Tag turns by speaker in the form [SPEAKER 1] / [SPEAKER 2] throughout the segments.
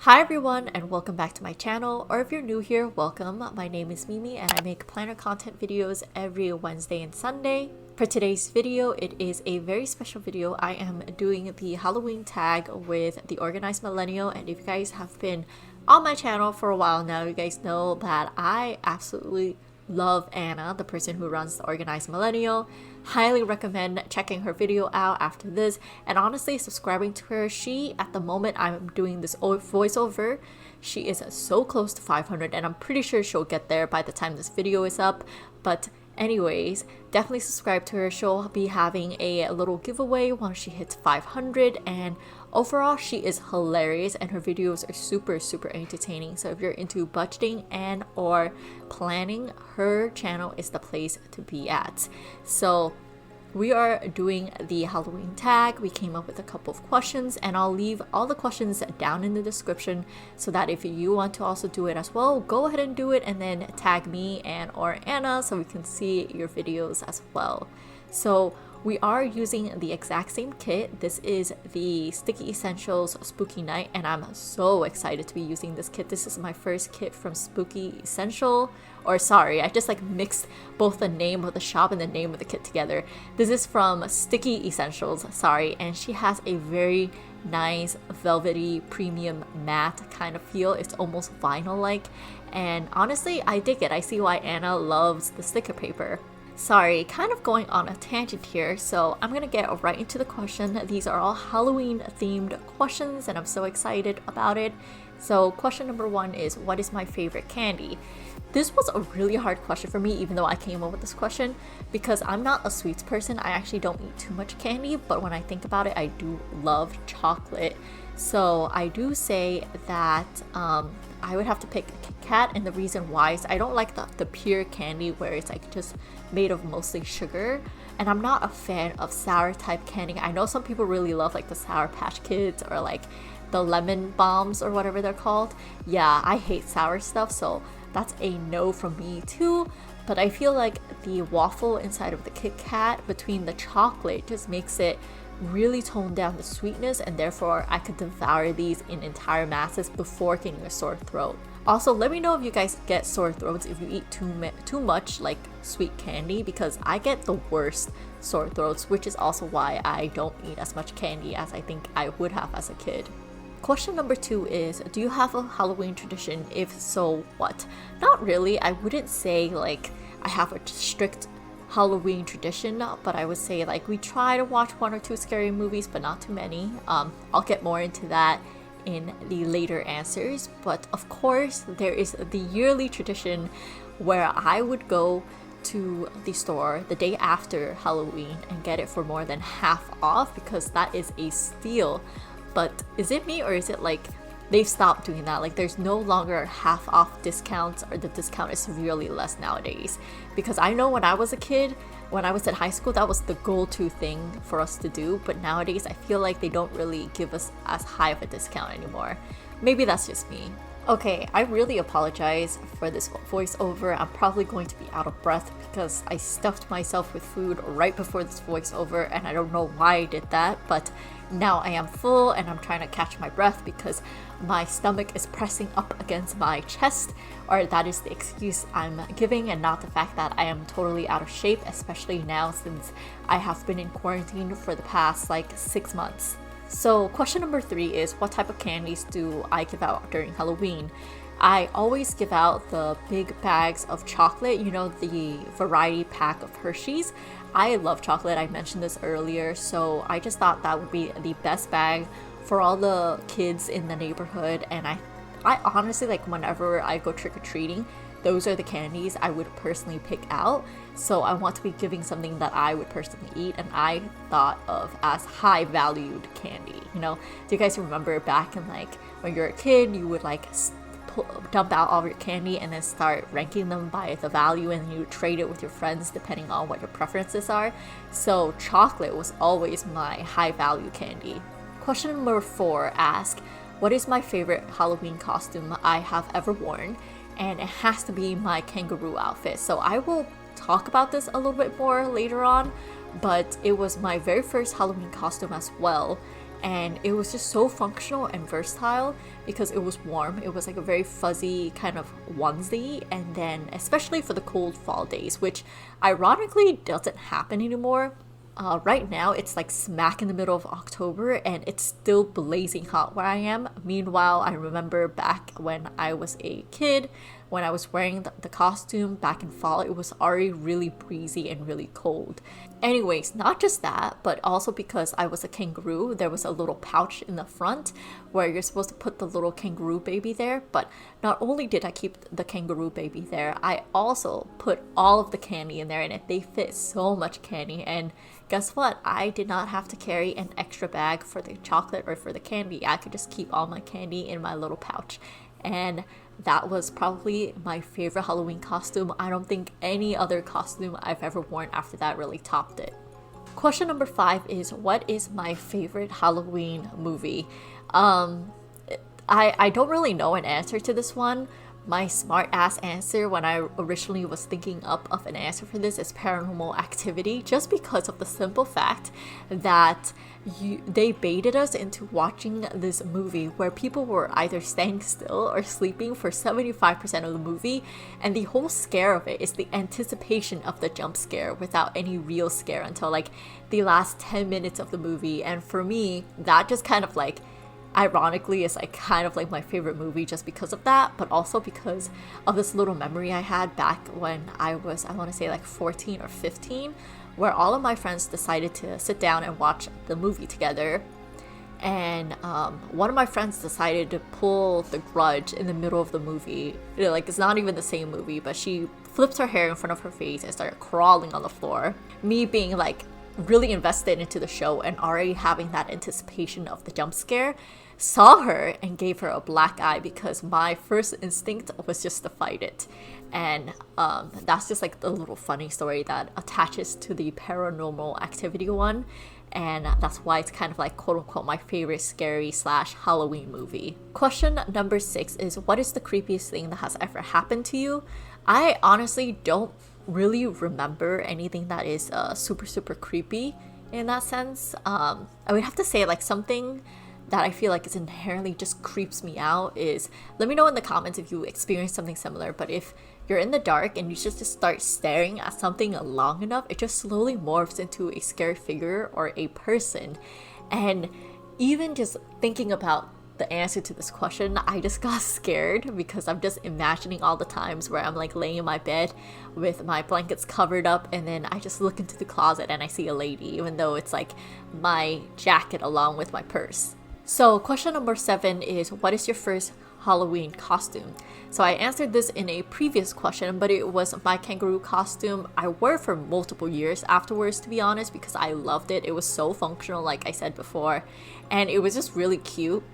[SPEAKER 1] Hi everyone and welcome back to my channel, or if you're new here, welcome. My name is Mimi and I make planner content videos every Wednesday and Sunday. For today's video, it is a very special video. I am doing the Halloween tag with the Organized Millennial, and if you guys have been on my channel for a while now, you guys know that I absolutely love Anna, the person who runs the Organized Millennial. Highly recommend checking her video out after this and honestly subscribing to her. She, at the moment I'm doing this voiceover, she is so close to 500 and I'm pretty sure she'll get there by the time this video is up. But anyways, definitely subscribe to her. She'll be having a little giveaway once she hits 500, and overall she is hilarious and her videos are super entertaining. So if you're into budgeting and or planning, her channel is the place to be at. So we are doing the Halloween tag. We came up with a couple of questions and I'll leave all the questions down in the description so that if you want to also do it as well, go ahead and do it and then tag me and or Anna so we can see your videos as well. So we are using the exact same kit. This is the Sticky Essentials Spooky Night and I'm so excited to be using this kit. This is my first kit from Spooky Essential, or sorry, I just like mixed both the name of the shop and the name of the kit together. This is from Sticky Essentials, sorry, and she has a very nice velvety premium matte kind of feel. It's almost vinyl-like, and honestly I dig it. I see why Anna loves the sticker paper. Sorry, kind of going on a tangent here, so I'm gonna get right into the question. These are all Halloween themed questions and I'm so excited about it. So question number one is, what is my favorite candy? This was a really hard question for me, even though I came up with this question, because I'm not a sweets person. I actually don't eat too much candy, but when I think about it, I do love chocolate. So I do say that I would have to pick Kit Kat, and the reason why is I don't like the pure candy where it's like just made of mostly sugar, and I'm not a fan of sour type candy. I know some people really love like the Sour Patch Kids or like the lemon bombs or whatever they're called. Yeah, I hate sour stuff, so that's a no from me too. But I feel like the waffle inside of the Kit Kat between the chocolate just makes it really tone down the sweetness, and therefore I could devour these in entire masses before getting a sore throat. Also, let me know if you guys get sore throats if you eat too much like sweet candy, because I get the worst sore throats, which is also why I don't eat as much candy as I think I would have as a kid. Question number two is, do you have a Halloween tradition? If so, what? Not really. I wouldn't say like I have a strict Halloween tradition, but I would say like we try to watch one or two scary movies, but not too many. I'll get more into that in the later answers, but of course there is the yearly tradition where I would go to the store the day after Halloween and get it for more than half off, because that is a steal. But is it me, or is it like they've stopped doing that? Like there's no longer half off discounts, or the discount is severely less nowadays? Because I know when I was a kid, when I was in high school, that was the go-to thing for us to do, but nowadays I feel like they don't really give us as high of a discount anymore. Maybe that's just me. Okay, I really apologize for this voiceover. I'm probably going to be out of breath because I stuffed myself with food right before this voiceover, and I don't know why I did that, but now I am full and I'm trying to catch my breath because my stomach is pressing up against my chest, or that is the excuse I'm giving, and not the fact that I am totally out of shape, especially now since I have been in quarantine for the past like 6 months. So question number three is, what type of candies do I give out during Halloween? I always give out the big bags of chocolate, you know, the variety pack of Hershey's. I love chocolate, I mentioned this earlier, so I just thought that would be the best bag for all the kids in the neighborhood. And I honestly, like whenever I go trick-or-treating, those are the candies I would personally pick out. So I want to be giving something that I would personally eat, and I thought of as high valued candy. You know, do you guys remember back in like when you're a kid, you would like dump out all of your candy and then start ranking them by the value, and you trade it with your friends depending on what your preferences are? So chocolate was always my high value candy. Question number four asks, what is my favorite Halloween costume I have ever worn? And it has to be my kangaroo outfit. So I will talk about this a little bit more later on, but it was my very first Halloween costume as well. and it was just so functional and versatile because it was warm. It was like a very fuzzy kind of onesie, and then especially for the cold fall days, which ironically doesn't happen anymore. Right now it's like smack in the middle of October and it's still blazing hot where I am. Meanwhile, I remember back when I was a kid, when I was wearing the costume back in fall, it was already really breezy and really cold. Anyways, not just that, but also because I was a kangaroo, there was a little pouch in the front where you're supposed to put the little kangaroo baby there. But not only did I keep the kangaroo baby there, I also put all of the candy in there, and they fit so much candy. And guess what? I did not have to carry an extra bag for the chocolate or for the candy. I could just keep all my candy in my little pouch. And that was probably my favorite Halloween costume. I don't think any other costume I've ever worn after that really topped it. Question number 5 is, what is my favorite Halloween movie? I don't really know an answer to this one. My smart ass answer when I originally was thinking up of an answer for this is Paranormal Activity, just because of the simple fact that they baited us into watching this movie where people were either staying still or sleeping for 75% of the movie, and the whole scare of it is the anticipation of the jump scare without any real scare until like the last 10 minutes of the movie. And for me, that just kind of like ironically is like kind of like my favorite movie just because of that, but also because of this little memory I had back when I was, I want to say like 14 or 15, where all of my friends decided to sit down and watch the movie together. And one of my friends decided to pull The Grudge in the middle of the movie. Like, it's not even the same movie, but she flipped her hair in front of her face and started crawling on the floor. Me being like really invested into the show and already having that anticipation of the jump scare, saw her and gave her a black eye because my first instinct was just to fight it. And that's just like the little funny story that attaches to the Paranormal Activity one, and that's why it's kind of like quote unquote my favorite scary / Halloween movie. Question number 6 is, what is the creepiest thing that has ever happened to you? I honestly don't really remember anything that is super creepy in that sense. I would have to say like something that I feel like is inherently just creeps me out is, let me know in the comments if you experience something similar, but if you're in the dark and you just start staring at something long enough, it just slowly morphs into a scary figure or a person. And even just thinking about the answer to this question, I just got scared because I'm just imagining all the times where I'm like laying in my bed with my blankets covered up, and then I just look into the closet and I see a lady, even though it's like my jacket along with my purse. So question number 7 is, what is your first Halloween costume? So I answered this in a previous question, but it was my kangaroo costume. I wore it for multiple years afterwards, to be honest, because I loved it. It was so functional, like I said before, and it was just really cute.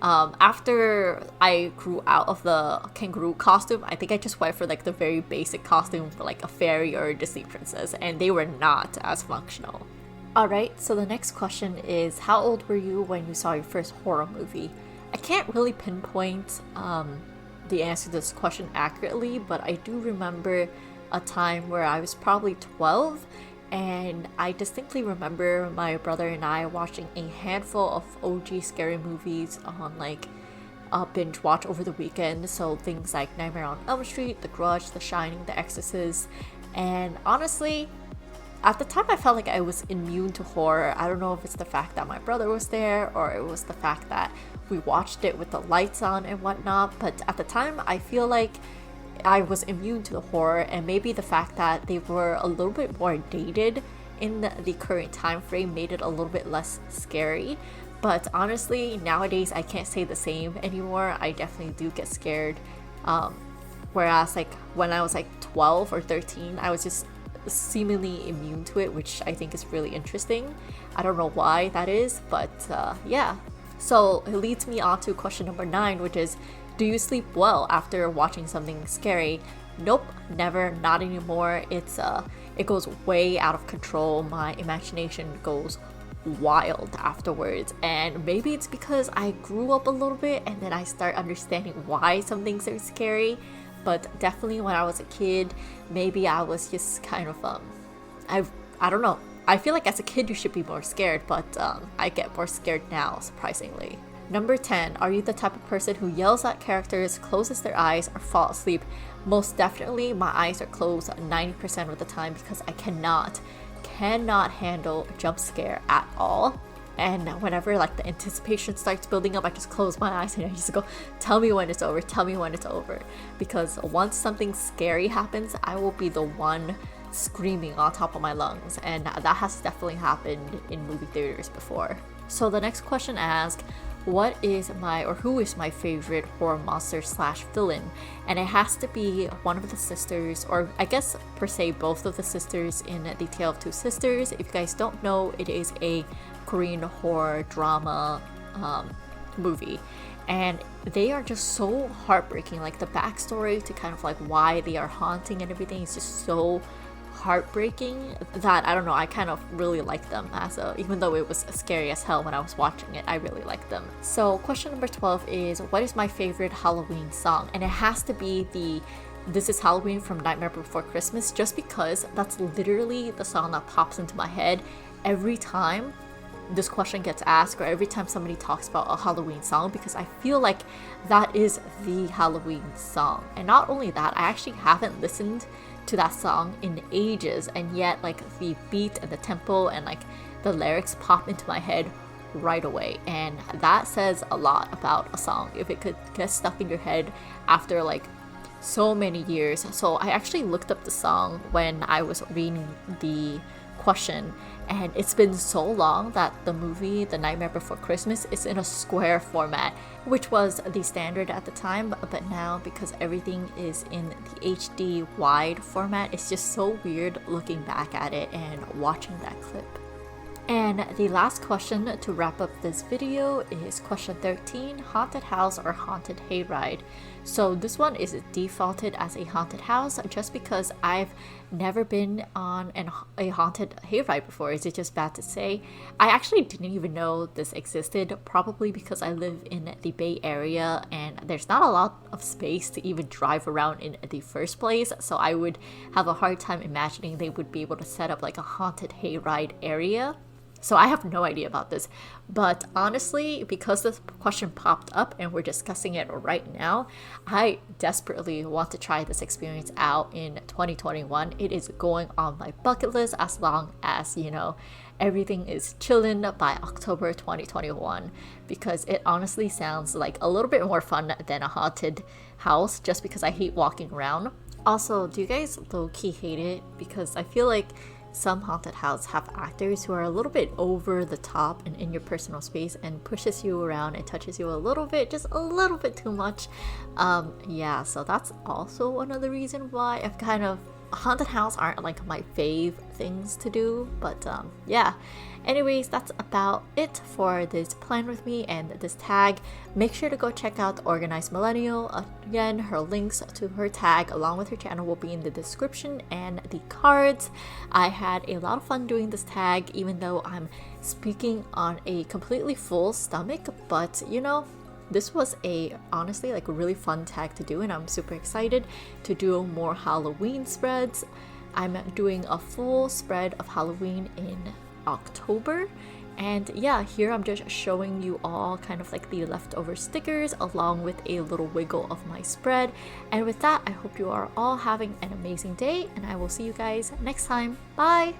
[SPEAKER 1] After I grew out of the kangaroo costume, I think I just went for like the very basic costume for like a fairy or a Disney princess, and they were not as functional. Alright, so the next question is, how old were you when you saw your first horror movie? I can't really pinpoint the answer to this question accurately, but I do remember a time where I was probably 12, and I distinctly remember my brother and I watching a handful of OG scary movies on like a binge watch over the weekend. So things like Nightmare on Elm Street, The Grudge, The Shining, The Exorcist. And honestly, at the time I felt like I was immune to horror. I don't know if it's the fact that my brother was there or it was the fact that we watched it with the lights on and whatnot, but at the time I feel like I was immune to the horror, and maybe the fact that they were a little bit more dated in the current time frame made it a little bit less scary. But honestly, nowadays I can't say the same anymore. I definitely do get scared. Whereas like when I was like 12 or 13, I was just seemingly immune to it, which I think is really interesting. I don't know why that is, but yeah. So it leads me on to question number 9, which is, do you sleep well after watching something scary? Nope, never, not anymore. It goes way out of control. My imagination goes wild afterwards, and maybe it's because I grew up a little bit and then I start understanding why some things are scary. But definitely when I was a kid, maybe I was just kind of I don't know, I feel like as a kid you should be more scared, but I get more scared now, surprisingly. Number 10, are you the type of person who yells at characters, closes their eyes, or fall asleep? Most definitely, my eyes are closed 90% of the time because I cannot handle a jump scare at all. And whenever like the anticipation starts building up, I just close my eyes and I just go, tell me when it's over, tell me when it's over. Because once something scary happens, I will be the one screaming on top of my lungs, and that has definitely happened in movie theaters before. So the next question asks, what is my, or who is my favorite horror monster slash villain? And it has to be one of the sisters, or I guess per se both of the sisters in The Tale of Two Sisters. If you guys don't know, it is a Korean horror drama movie, and they are just so heartbreaking. Like the backstory to kind of like why they are haunting and everything is just so heartbreaking that I don't know, I kind of really like them as a, even though it was scary as hell when I was watching it, I really like them. So question number 12 is, what is my favorite Halloween song? And it has to be the This Is Halloween from Nightmare Before Christmas, just because that's literally the song that pops into my head every time this question gets asked, or every time somebody talks about a Halloween song, because I feel like that is the Halloween song. And not only that, I actually haven't listened to that song in ages, and yet like the beat and the tempo and like the lyrics pop into my head right away, and that says a lot about a song if it could get stuck in your head after like so many years. So I actually looked up the song when I was reading the question, and it's been so long that the movie The Nightmare Before Christmas is in a square format, which was the standard at the time, but now because everything is in the HD wide format, it's just so weird looking back at it and watching that clip. And the last question to wrap up this video is question 13, haunted house or haunted hayride? So this one is defaulted as a haunted house just because I've never been on a haunted hayride before. Is it just bad to say? I actually didn't even know this existed, probably because I live in the Bay Area and there's not a lot of space to even drive around in the first place. So I would have a hard time imagining they would be able to set up like a haunted hayride area. So I have no idea about this, but honestly, because this question popped up and we're discussing it right now, I desperately want to try this experience out in 2021. It is going on my bucket list as long as, you know, everything is chillin' by October 2021, because it honestly sounds like a little bit more fun than a haunted house just because I hate walking around. Also, do you guys low-key hate it? Because I feel like some haunted houses have actors who are a little bit over the top and in your personal space and pushes you around and touches you a little bit, just a little bit too much. Yeah, so that's also another reason why I've kind of, haunted house aren't like my fave things to do, but yeah. Anyways, that's about it for this plan with me and this tag. Make sure to go check out Organized Millennial. Again, her links to her tag along with her channel will be in the description and the cards. I had a lot of fun doing this tag, even though I'm speaking on a completely full stomach, but you know, this was honestly like a really fun tag to do, and I'm super excited to do more Halloween spreads. I'm doing a full spread of Halloween in October, and yeah, here I'm just showing you all kind of like the leftover stickers along with a little wiggle of my spread. And with that, I hope you are all having an amazing day, and I will see you guys next time. Bye!